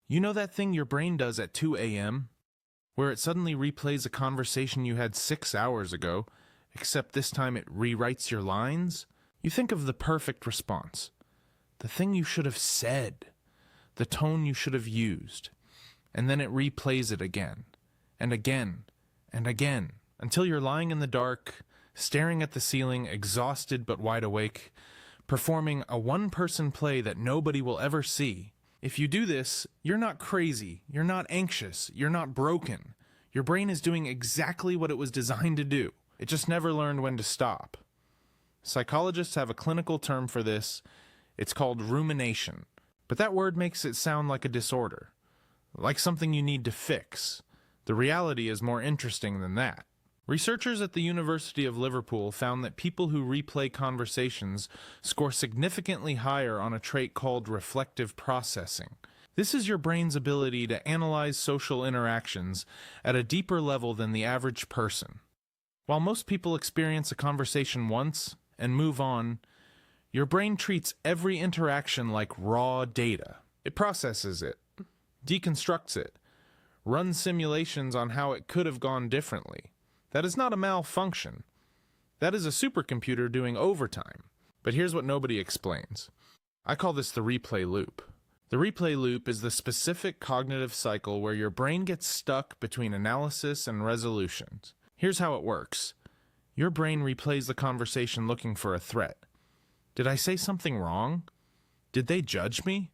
You know that thing your brain does at 2 a.m., where it suddenly replays a conversation you had 6 hours ago, except this time it rewrites your lines? You think of the perfect response, the thing you should have said, the tone you should have used, and then it replays it again, and again, and again, until you're lying in the dark, staring at the ceiling, exhausted but wide awake, performing a one-person play that nobody will ever see. If you do this, you're not crazy, you're not anxious, you're not broken. Your brain is doing exactly what it was designed to do. It just never learned when to stop. Psychologists have a clinical term for this. It's called rumination. But that word makes it sound like a disorder, like something you need to fix. The reality is more interesting than that. Researchers at the University of Liverpool found that people who replay conversations score significantly higher on a trait called reflective processing. This is your brain's ability to analyze social interactions at a deeper level than the average person. While most people experience a conversation once and move on, your brain treats every interaction like raw data. It processes it, deconstructs it, runs simulations on how it could have gone differently. That is not a malfunction. That is a supercomputer doing overtime. But here's what nobody explains. I call this the replay loop. The replay loop is the specific cognitive cycle where your brain gets stuck between analysis and resolutions. Here's how it works. Your brain replays the conversation looking for a threat. Did I say something wrong? Did they judge me?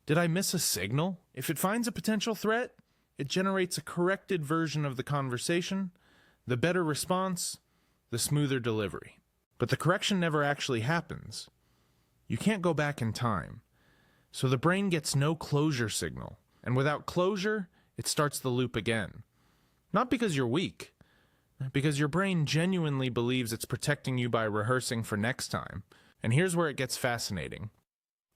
Did I miss a signal? If it finds a potential threat, it generates a corrected version of the conversation, the better response, the smoother delivery. But the correction never actually happens. You can't go back in time. So the brain gets no closure signal. And without closure, it starts the loop again. Not because you're weak, because your brain genuinely believes it's protecting you by rehearsing for next time. And here's where it gets fascinating.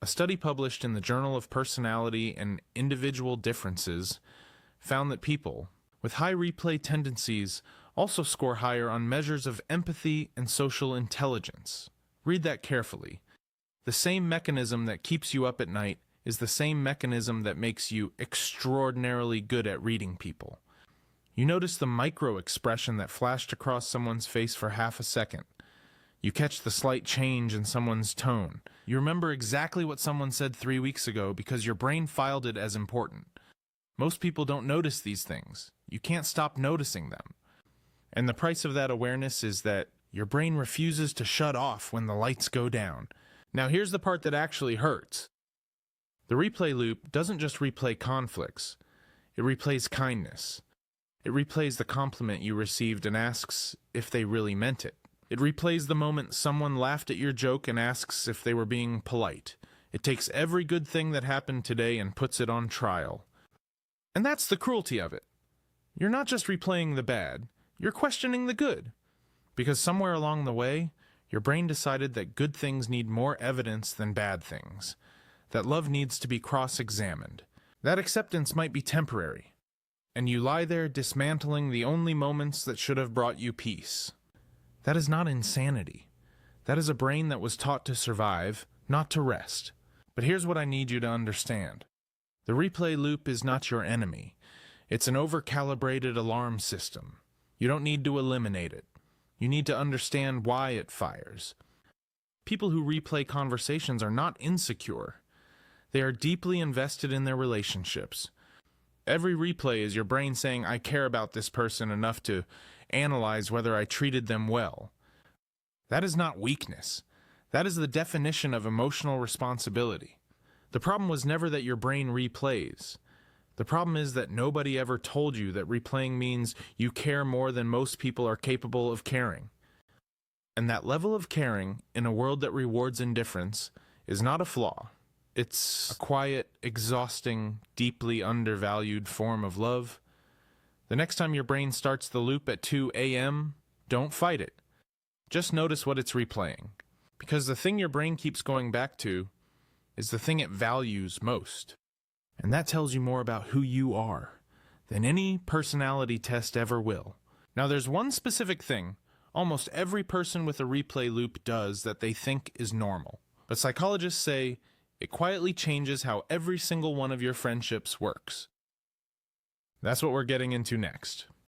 A study published in the Journal of Personality and Individual Differences found that people with high replay tendencies also score higher on measures of empathy and social intelligence. Read that carefully. The same mechanism that keeps you up at night is the same mechanism that makes you extraordinarily good at reading people. You notice the micro-expression that flashed across someone's face for half a second. You catch the slight change in someone's tone. You remember exactly what someone said 3 weeks ago because your brain filed it as important. Most people don't notice these things. You can't stop noticing them. And the price of that awareness is that your brain refuses to shut off when the lights go down. Now here's the part that actually hurts. The replay loop doesn't just replay conflicts. It replays kindness. It replays the compliment you received and asks if they really meant it. It replays the moment someone laughed at your joke and asks if they were being polite. It takes every good thing that happened today and puts it on trial. And that's the cruelty of it. You're not just replaying the bad, you're questioning the good. Because somewhere along the way, your brain decided that good things need more evidence than bad things. That love needs to be cross-examined. That acceptance might be temporary. And you lie there dismantling the only moments that should have brought you peace. That is not insanity. That is a brain that was taught to survive, not to rest. But here's what I need you to understand. The replay loop is not your enemy. It's an over-calibrated alarm system. You don't need to eliminate it. You need to understand why it fires. People who replay conversations are not insecure. They are deeply invested in their relationships. Every replay is your brain saying, I care about this person enough to analyze whether I treated them well. That is not weakness. That is the definition of emotional responsibility. The problem was never that your brain replays. The problem is that nobody ever told you that replaying means you care more than most people are capable of caring. And that level of caring, in a world that rewards indifference, is not a flaw. It's a quiet, exhausting, deeply undervalued form of love. The next time your brain starts the loop at 2 a.m., don't fight it. Just notice what it's replaying. Because the thing your brain keeps going back to is the thing it values most. And that tells you more about who you are than any personality test ever will. Now there's one specific thing almost every person with a replay loop does that they think is normal. But psychologists say It quietly changes how every single one of your friendships works. That's what we're getting into next.